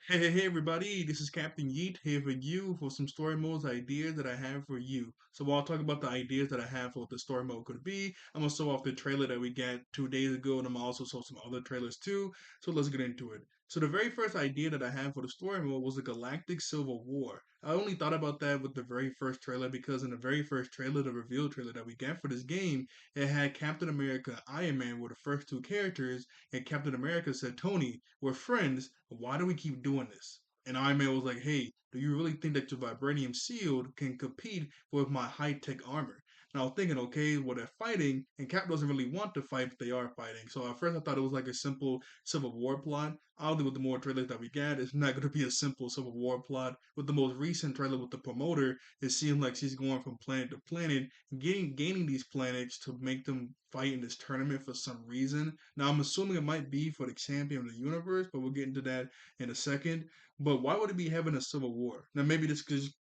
Hey everybody, this is Captain Yeet here for you for some story modes ideas that I have for you. So while I talk about the ideas that I have for what the story mode could be, I'm gonna show off the trailer that we got 2 days ago, and I'm also show some other trailers too. So let's get into it. So the very first idea that I had for the story mode was the Galactic Civil War. I only thought about that with the very first trailer because in the very first trailer, the reveal trailer that we got for this game, it had Captain America, Iron Man were the first two characters, and Captain America said, Tony, we're friends. Why do we keep doing this? And Iron Man was like, hey, do you really think that your vibranium shield can compete with my high tech armor? And I was thinking, okay, well, they're fighting, and Cap doesn't really want to fight, but they are fighting. So at first I thought it was like a simple Civil War plot. Obviously, with the more trailers that we got, it's not going to be a simple Civil War plot. With the most recent trailer with the promoter, it seems like she's going from planet to planet, gaining these planets to make them fight in this tournament for some reason. Now I'm assuming it might be for the champion of the universe, but we'll get into that in a second. But why would it be having a civil war? Now maybe this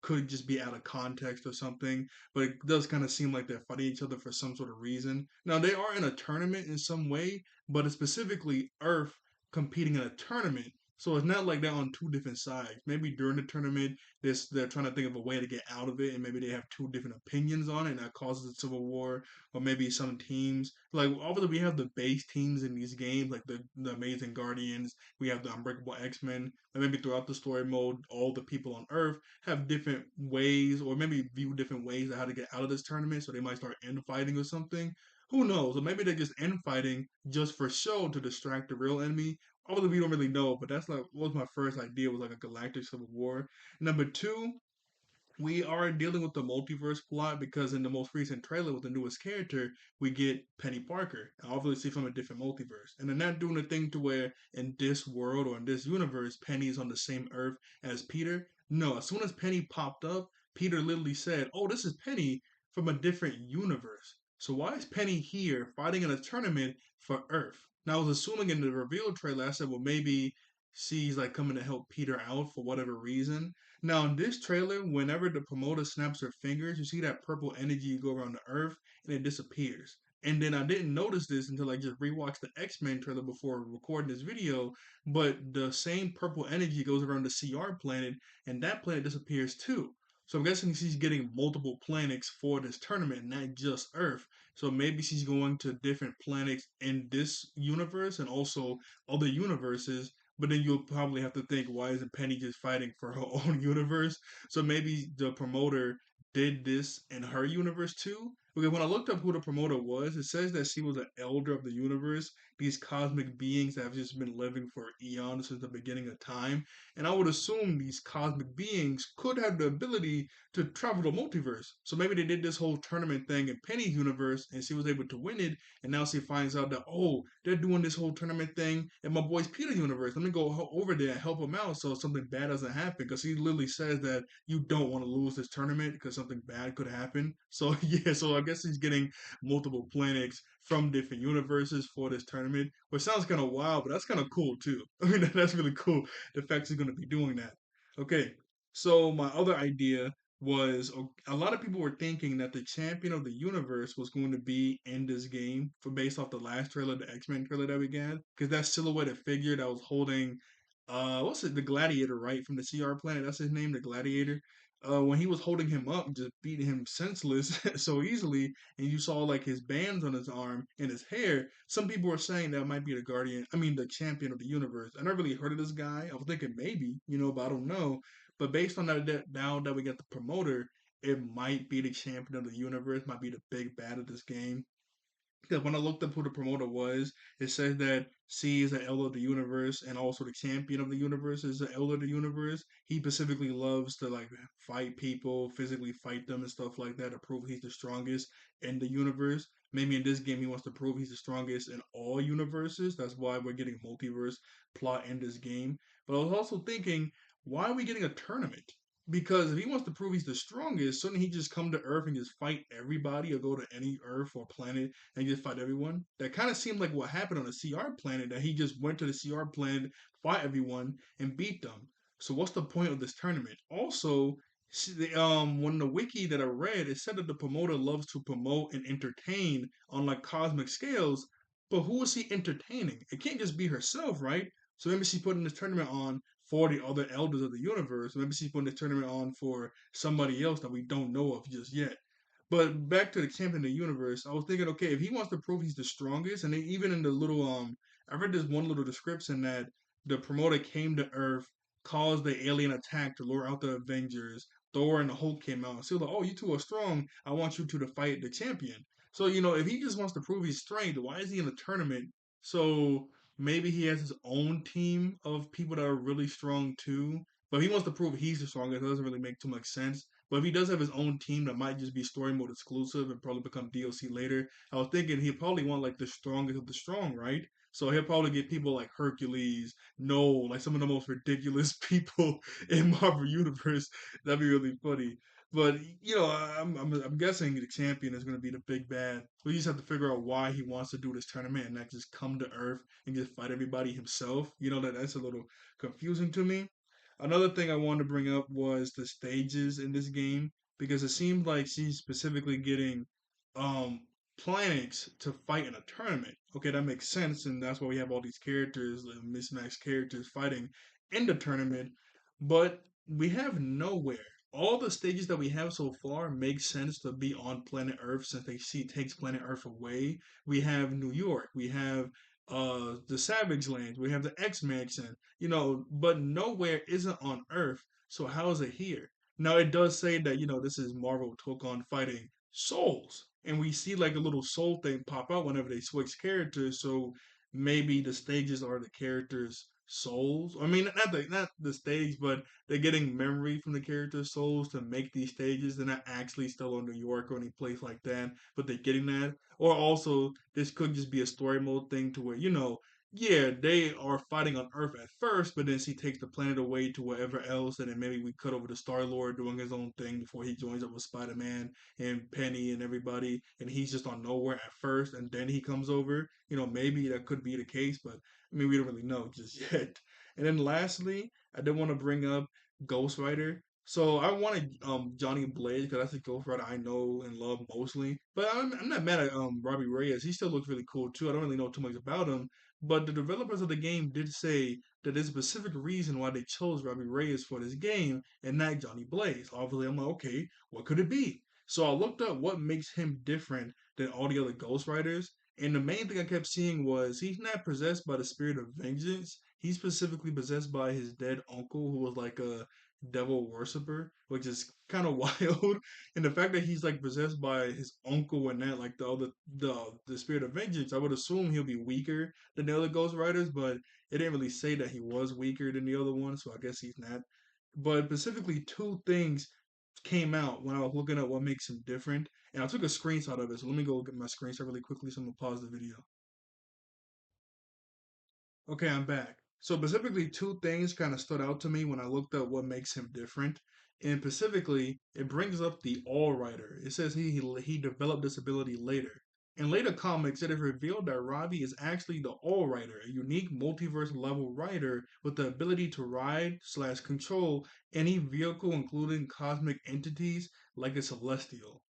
could just be out of context or something, but it does kind of seem like they're fighting each other for some sort of reason. Now they are in a tournament in some way, but it's specifically Earth competing in a tournament. So it's not like they're on two different sides. Maybe during the tournament, they're trying to think of a way to get out of it, and maybe they have two different opinions on it, and that causes a civil war. Or maybe some teams, like obviously we have the base teams in these games, like the Amazing Guardians, we have the Unbreakable X-Men, and maybe throughout the story mode, all the people on Earth have different ways, or maybe view different ways of how to get out of this tournament. So they might start infighting or something. Who knows? Or maybe they're just infighting just for show to distract the real enemy. Although we don't really know, but that's like what was my first idea was like a galactic civil war. Number two, we are dealing with the multiverse plot because in the most recent trailer with the newest character, we get PeniParker, obviously from a different multiverse. And they're not doing a thing to where in this world or in this universe, Penny is on the same Earth as Peter. No, as soon as Penny popped up, Peter literally said, oh, this is Penny from a different universe. So why is Penny here fighting in a tournament for Earth? Now I was assuming in the reveal trailer, I said, well, maybe she's like coming to help Peter out for whatever reason. Now, in this trailer, whenever the promoter snaps her fingers, you see that purple energy go around the earth and it disappears. And then I didn't notice this until I just rewatched the X-Men trailer before recording this video, but the same purple energy goes around the CR planet and that planet disappears too. So I'm guessing she's getting multiple planets for this tournament, not just Earth. So maybe she's going to different planets in this universe and also other universes, but then you'll probably have to think, why isn't Penny just fighting for her own universe? So maybe the promoter did this in her universe too. Because when I looked up who the promoter was, it says that she was an elder of the universe, these cosmic beings that have just been living for eons since the beginning of time. And I would assume these cosmic beings could have the ability to travel the multiverse. So maybe they did this whole tournament thing in Penny's universe and she was able to win it. And now she finds out that, oh, they're doing this whole tournament thing in my boy's Peter universe. Let me go over there and help him out so something bad doesn't happen. Because he literally says that you don't want to lose this tournament because something bad could happen. So yeah, so I guess he's getting multiple planets from different universes for this tournament, which sounds kind of wild, but that's kind of cool too. I mean, that's really cool. The fact he's going to be doing that. Okay, so my other idea was a lot of people were thinking that the champion of the universe was going to be in this game for based off the last trailer, the X-Men trailer that we got, because that silhouetted figure that was holding what's it, the gladiator, right, from the CR planet, that's his name, the gladiator. When he was holding him up, just beating him senseless so easily, and you saw like his bands on his arm and his hair. Some people were saying that might be the guardian. I mean, the champion of the universe. I never really heard of this guy. I was thinking maybe, but I don't know. But based on now that we got the promoter, it might be the champion of the universe, might be the big bad of this game. Because when I looked up who the promoter was, it says that C is the elder of the universe, and also the champion of the universe is the elder of the universe. He specifically loves to like fight people, physically fight them and stuff like that to prove he's the strongest in the universe. Maybe in this game he wants to prove he's the strongest in all universes. That's why we're getting multiverse plot in this game. But I was also thinking, why are we getting a tournament? Because if he wants to prove he's the strongest, shouldn't he just come to Earth and just fight everybody or go to any Earth or planet and just fight everyone? That kind of seemed like what happened on the CR planet, that he just went to the CR planet, fought everyone, and beat them. So what's the point of this tournament? Also, when the wiki that I read, it said that the promoter loves to promote and entertain on like cosmic scales, but who is she entertaining? It can't just be herself, right? So maybe she's putting this tournament on for the other elders of the universe. Maybe she's putting the tournament on for somebody else that we don't know of just yet. But back to the champion of the universe, I was thinking, okay, if he wants to prove he's the strongest, and then even in the little I read this one little description that the promoter came to Earth, caused the alien attack to lure out the Avengers. Thor and the Hulk came out. So like, oh, you two are strong. I want you two to fight the champion. So if he just wants to prove his strength, why is he in a tournament? So maybe he has his own team of people that are really strong too. But if he wants to prove he's the strongest, it doesn't really make too much sense. But if he does have his own team that might just be story mode exclusive and probably become DLC later, I was thinking he'd probably want like the strongest of the strong, right? So he'll probably get people like Hercules, no, like some of the most ridiculous people in Marvel Universe. That'd be really funny. But I'm guessing the champion is going to be the big bad. We just have to figure out why he wants to do this tournament and not just come to Earth and just fight everybody himself. That's a little confusing to me. Another thing I wanted to bring up was the stages in this game because it seemed like she's specifically getting um planets to fight in a tournament. Okay, that makes sense, and that's why we have all these characters, mismatched characters fighting in the tournament. But we have nowhere. All the stages that we have so far make sense to be on planet Earth since they see takes planet Earth away. We have New York, we have the Savage Lands, we have the X Mansion, but nowhere isn't on Earth. So how is it here? Now it does say that this is Marvel Tokon fighting souls, and we see like a little soul thing pop out whenever they switch characters. So maybe the stages are the characters' souls. I mean, not the stage, but they're getting memory from the characters' souls to make these stages. They're not actually still on New York or any place like that, but they're getting that. Or also, this could just be a story mode thing to where yeah, they are fighting on Earth at first, but then she takes the planet away to wherever else, and then maybe we cut over to Star Lord doing his own thing before he joins up with Spider Man and Penny and everybody, and he's just on nowhere at first, and then he comes over. Maybe that could be the case, but I mean, we don't really know just yet. And then lastly, I did want to bring up Ghost Rider. So I wanted Johnny Blaze because that's a Ghost Rider I know and love mostly. But I'm not mad at Robbie Reyes. He still looks really cool too. I don't really know too much about him, but the developers of the game did say that there's a specific reason why they chose Robbie Reyes for this game and not Johnny Blaze. Obviously, I'm like, okay, what could it be? So I looked up what makes him different than all the other Ghost Riders, and the main thing I kept seeing was he's not possessed by the spirit of vengeance. He's specifically possessed by his dead uncle, who was like a devil worshiper, which is kind of wild. And the fact that he's like possessed by his uncle and that, like the spirit of vengeance, I would assume he'll be weaker than the other Ghost Riders, but it didn't really say that he was weaker than the other one, so I guess he's not. But specifically, two things came out when I was looking at what makes him different, and I took a screenshot of it. So let me go get my screenshot really quickly. So I'm gonna pause the video. Okay, I'm back. So specifically, two things kind of stood out to me when I looked up what makes him different. And specifically, it brings up the All Rider. It says he developed this ability later. In later comics, it is revealed that Robbie is actually the All Rider, a unique multiverse level rider with the ability to ride/control any vehicle, including cosmic entities like a celestial.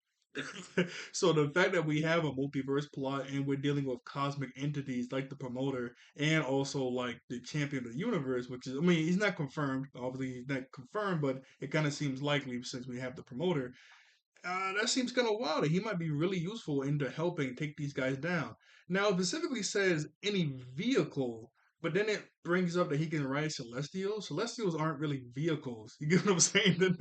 So the fact that we have a multiverse plot and we're dealing with cosmic entities like the promoter and also like the champion of the universe, which is, I mean, he's not confirmed. Obviously, he's not confirmed, but it kind of seems likely since we have the promoter. That seems kind of wild. He might be really useful into helping take these guys down. Now, it specifically says any vehicle, but then it brings up that he can ride Celestials. Celestials aren't really vehicles. You get what I'm saying?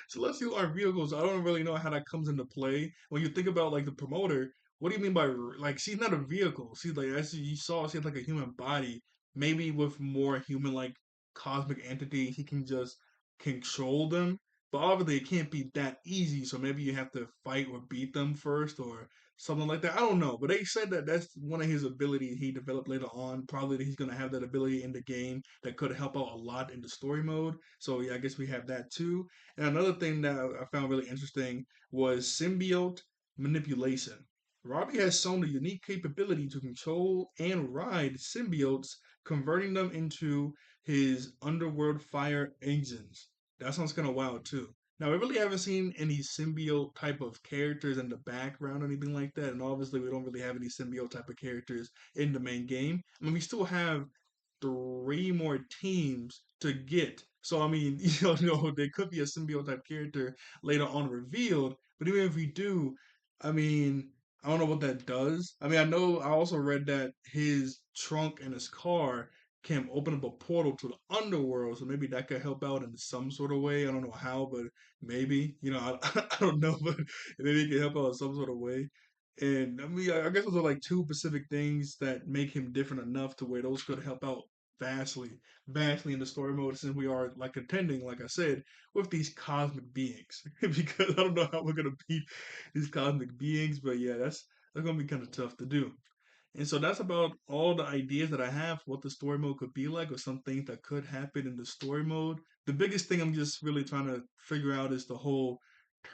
Celestials aren't vehicles. I don't really know how that comes into play. When you think about like the promoter, what do you mean by like she's not a vehicle? She's like as you saw, she has like a human body. Maybe with more human like cosmic entities, he can just control them, but obviously, it can't be that easy. So maybe you have to fight or beat them first, or something like that. I don't know. But they said that that's one of his abilities he developed later on. Probably that he's gonna have that ability in the game that could help out a lot in the story mode. So yeah, I guess we have that too. And another thing that I found really interesting was symbiote manipulation. Robbie has shown a unique capability to control and ride symbiotes, converting them into his underworld fire engines. That sounds kind of wild too. Now, we really haven't seen any symbiote type of characters in the background or anything like that. And obviously, we don't really have any symbiote type of characters in the main game. I mean, we still have three more teams to get. So I mean, there could be a symbiote type character later on revealed, but even if we do, I mean, I don't know what that does. I mean, I also read that his trunk and his car can open up a portal to the underworld, so maybe that could help out in some sort of way. I don't know how, but maybe, I don't know, but maybe it can help out in some sort of way. And I mean, I guess those are like two specific things that make him different enough to where those could help out vastly, vastly in the story mode since we are like contending, like I said, with these cosmic beings. Because I don't know how we're gonna beat these cosmic beings, but yeah, that's gonna be kind of tough to do. And so that's about all the ideas that I have for what the story mode could be like, or some things that could happen in the story mode. The biggest thing I'm just really trying to figure out is the whole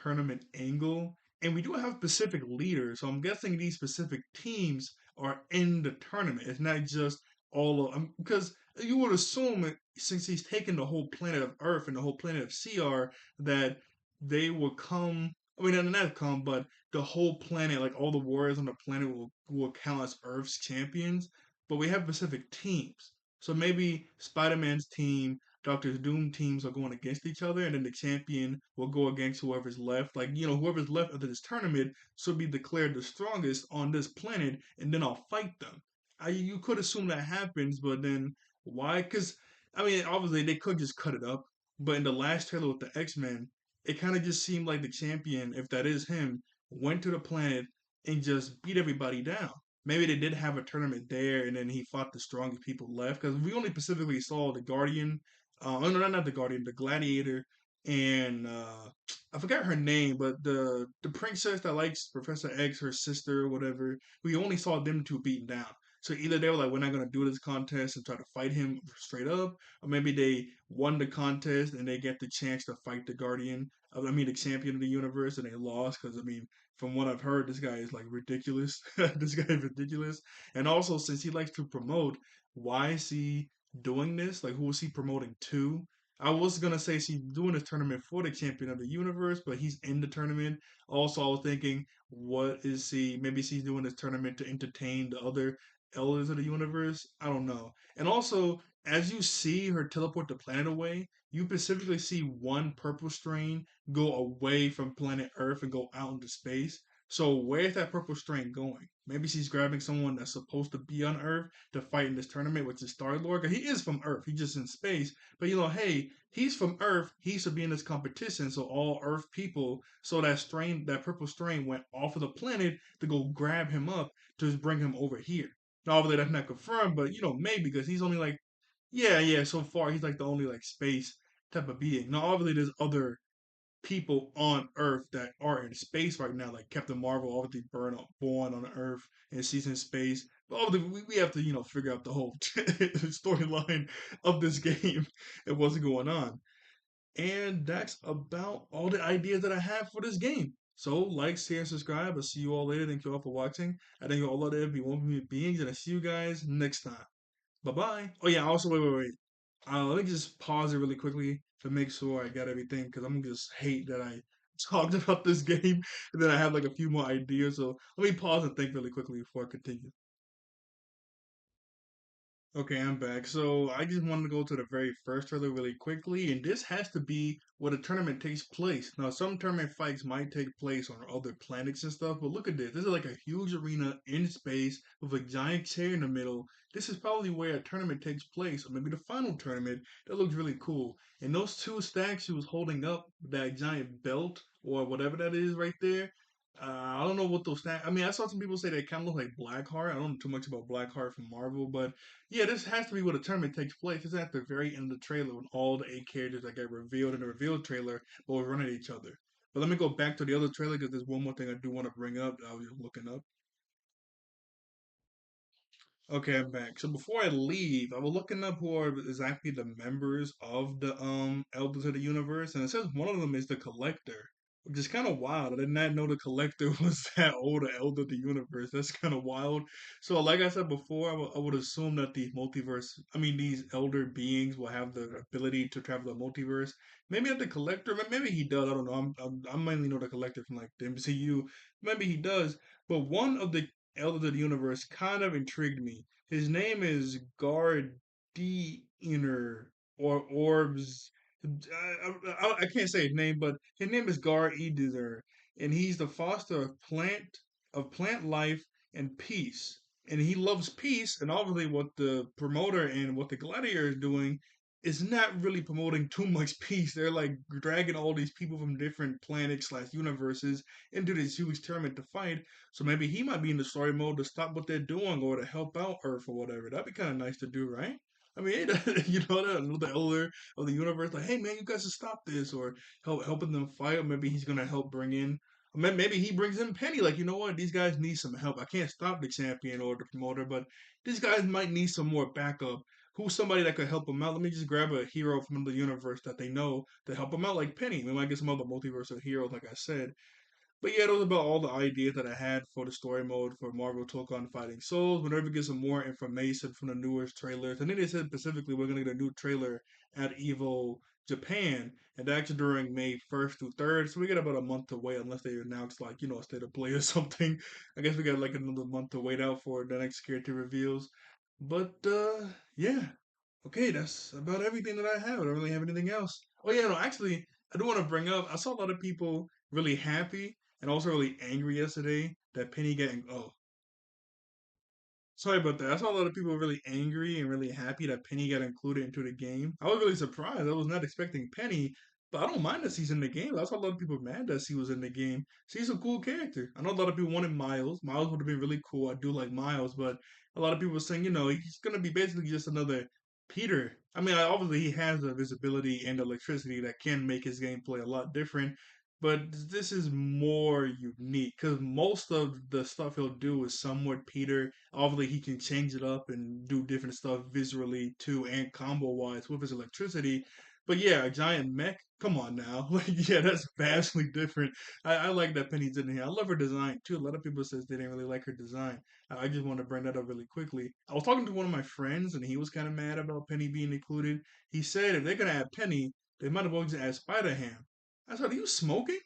tournament angle. And we do have specific leaders, so I'm guessing these specific teams are in the tournament. It's not just all of because you would assume since he's taken the whole planet of Earth and the whole planet of CR that they will come. I mean, not come, but the whole planet, like all the warriors on the planet, will count as Earth's champions. But we have specific teams, so maybe Spider-Man's team, Doctor Doom teams are going against each other, and then the champion will go against whoever's left. Like whoever's left after this tournament should be declared the strongest on this planet, and then I'll fight them. You could assume that happens, but then why? Because I mean, obviously they could just cut it up. But in the last trailer with the X-Men, it kind of just seemed like the champion, if that is him, went to the planet and just beat everybody down. Maybe they did have a tournament there, and then he fought the strongest people left. Because we only specifically saw the Guardian, oh no, not the Guardian, the Gladiator, and I forgot her name, but the princess that likes Professor X, her sister or whatever. We only saw them two beaten down. So either they were like, we're not gonna do this contest and try to fight him straight up, or maybe they won the contest and they get the chance to fight the Guardian. I mean, the champion of the universe, and they lost because I mean, from what I've heard, this guy is like ridiculous. This guy is ridiculous, and also since he likes to promote, why is he doing this? Like, who is he promoting to? I was gonna say she's doing this tournament for the champion of the universe, but he's in the tournament. Also, I was thinking, what is he? Maybe she's doing this tournament to entertain the other elders of the universe. I don't know. And also, as you see her teleport the planet away, you specifically see one purple strain go away from planet Earth and go out into space. So where's that purple strain going? Maybe she's grabbing someone that's supposed to be on Earth to fight in this tournament, which is Star Lord. He is from Earth. He's just in space. But hey, he's from Earth. He should be in this competition. So all Earth people, so that purple strain went off of the planet to go grab him up to just bring him over here. Now, obviously that's not confirmed, but maybe because he's only like, yeah, yeah. So far, he's like the only like space type of being. Now, obviously, there's other people on Earth that are in space right now, like Captain Marvel, obviously born on Earth and she's in space. But obviously, we have to figure out the whole storyline of this game and what's going on. And that's about all the ideas that I have for this game. So, like, share, and subscribe. I'll see you all later. Thank you all for watching. I thank you all out there, be one beings, and I see you guys next time. Bye bye. Oh yeah. Also, wait. Let me just pause it really quickly to make sure I got everything because I'm just hate that I talked about this game and then I have like a few more ideas. So let me pause and think really quickly before I continue. Okay, I'm back. So I just wanted to go to the very first trailer really quickly, and this has to be where the tournament takes place. Now, some tournament fights might take place on other planets and stuff, but look at this. This is like a huge arena in space with a giant chair in the middle. This is probably where a tournament takes place, or maybe the final tournament. That looks really cool. And those two statues holding up that giant belt or whatever that is right there. I don't know what those I mean, I saw some people say they kind of look like Blackheart. I don't know too much about Blackheart from Marvel, but yeah, this has to be where the tournament takes place. It's at the very end of the trailer when all the eight characters that get revealed in the revealed trailer will run at each other. But let me go back to the other trailer because there's one more thing I do want to bring up that I was looking up. Okay, I'm back. So before I leave, I was looking up who are exactly the members of the Elders of the Universe, and it says one of them is the Collector, which is kind of wild. I did not know the Collector was that old, an Elder of the Universe. That's kind of wild. So, like I said before, I would assume that the multiverse, I mean, these Elder beings will have the ability to travel the multiverse. Maybe not the Collector, maybe he does. I don't know. I mainly know the Collector from like the MCU. Maybe he does. But one of the Elder of the Universe kind of intrigued me. His name is Guard. inner or orbs. I can't say his name, but his name is Gar Edizer, and he's the foster of plant life and peace. And he loves peace, and obviously, what the promoter and what the gladiator is doing is not really promoting too much peace. They're like dragging all these people from different planets slash universes into this huge tournament to fight. So maybe he might be in the story mode to stop what they're doing or to help out Earth or whatever. That'd be kind of nice to do, right? I mean, you know, the elder of the universe, like, hey man, you guys should stop this, or helping them fight. Or maybe he's gonna help bring in, or maybe he brings in Penny. Like, you know what, these guys need some help. I can't stop the champion or the promoter, but these guys might need some more backup. Who's somebody that could help them out? Let me just grab a hero from the universe that they know to help them out, like Penny. We might get some other multiverse of heroes, like I said. But yeah, those are about all the ideas that I had for the story mode for MarvelTokon Fighting Souls. Whenever we get some more information from the newest trailers, I think they said specifically we're gonna get a new trailer at Evo Japan, and that's during May 1st through 3rd. So we got about a month to wait, unless they announce like a state of play or something. I guess we got like another month to wait out for the next character reveals. But yeah, okay, that's about everything that I have. I don't really have anything else. Oh yeah, no, actually, I do want to bring up. I saw a lot of people really happy and also really angry yesterday that Penny getting. Oh, sorry about that. I saw a lot of people really angry and really happy that Penny got included into the game. I was really surprised. I was not expecting Penny, but I don't mind that she's in the game. I saw a lot of people mad that she was in the game. She's a cool character. I know a lot of people wanted Miles. Miles would have been really cool. I do like Miles, but a lot of people were saying, he's gonna be basically just another Peter. I mean, obviously he has the visibility and electricity that can make his gameplay a lot different, but this is more unique because most of the stuff he'll do is somewhat Peter. Obviously, he can change it up and do different stuff visually too and combo wise with his electricity. But yeah, a giant mech. Come on now, like yeah, that's vastly different. I like that Penny's in here. I love her design too. A lot of people says they didn't really like her design. I just want to bring that up really quickly. I was talking to one of my friends and he was kind of mad about Penny being included. He said if they're gonna add Penny, they might as well just add Spider Ham. I said, are you smoking?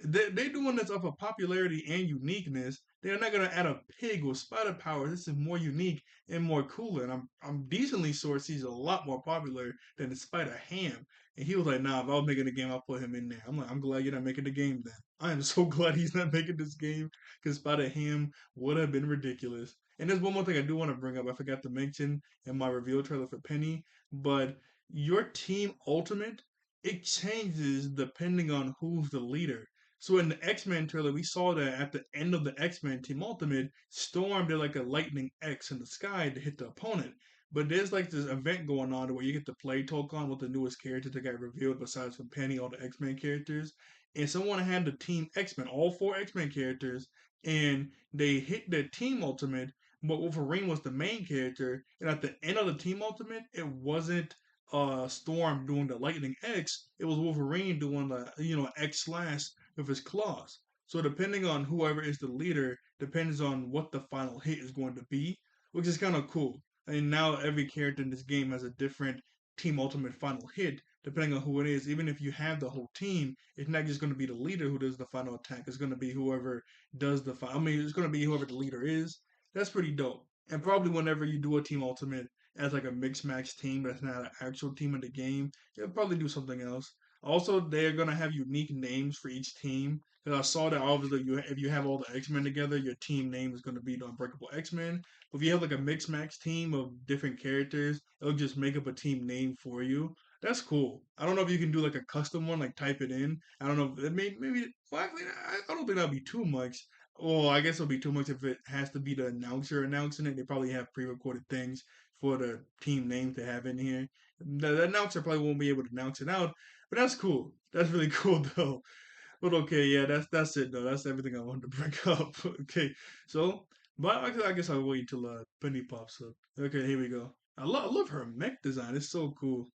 They're doing this off of popularity and uniqueness. They're not gonna add a pig with spider powers. This is more unique and more cooler. And I'm decently sure he's a lot more popular than the Spider Ham. And he was like, nah, if I was making the game, I'll put him in there. I'm like, I'm glad you're not making the game then. I am so glad he's not making this game because Spider Ham would have been ridiculous. And there's one more thing I do want to bring up. I forgot to mention in my reveal trailer for Penny, but your team ultimate it changes depending on who's the leader. So in the X Men trailer, we saw that at the end of the X Men Team Ultimate, Storm did like a lightning X in the sky to hit the opponent. But there's like this event going on where you get to play Tokon with the newest characters that got revealed besides from Penny, all the X Men characters. And someone had the Team X Men, all four X Men characters, and they hit their Team Ultimate, but Wolverine was the main character. And at the end of the Team Ultimate, it wasn't Storm doing the Lightning X, it was Wolverine doing the X slash with his claws. So depending on whoever is the leader, depends on what the final hit is going to be, which is kind of cool. And now every character in this game has a different Team Ultimate final hit, depending on who it is. Even if you have the whole team, it's not just going to be the leader who does the final attack. It's going to be whoever does the final. I mean, it's going to be whoever the leader is. That's pretty dope. And probably whenever you do a Team Ultimate, as like a mixed match team that's not an actual team in the game, they'll probably do something else. Also, they're gonna have unique names for each team. Because I saw that obviously, if you have all the X Men together, your team name is gonna be the Unbreakable X Men. But if you have like a mixed match team of different characters, it'll just make up a team name for you. That's cool. I don't know if you can do like a custom one, like type it in. I don't know. Maybe. Well, actually, I don't think that'll be too much. Well, I guess it'll be too much if it has to be the announcer announcing it. They probably have pre-recorded things for the team name to have in here. The announcer probably won't be able to announce it out, but that's cool. That's really cool though. But okay, yeah, that's it though. That's everything I wanted to bring up. Okay, so but I guess I'll wait till Penny pops up. Okay, here we go. I love her mech design. It's so cool.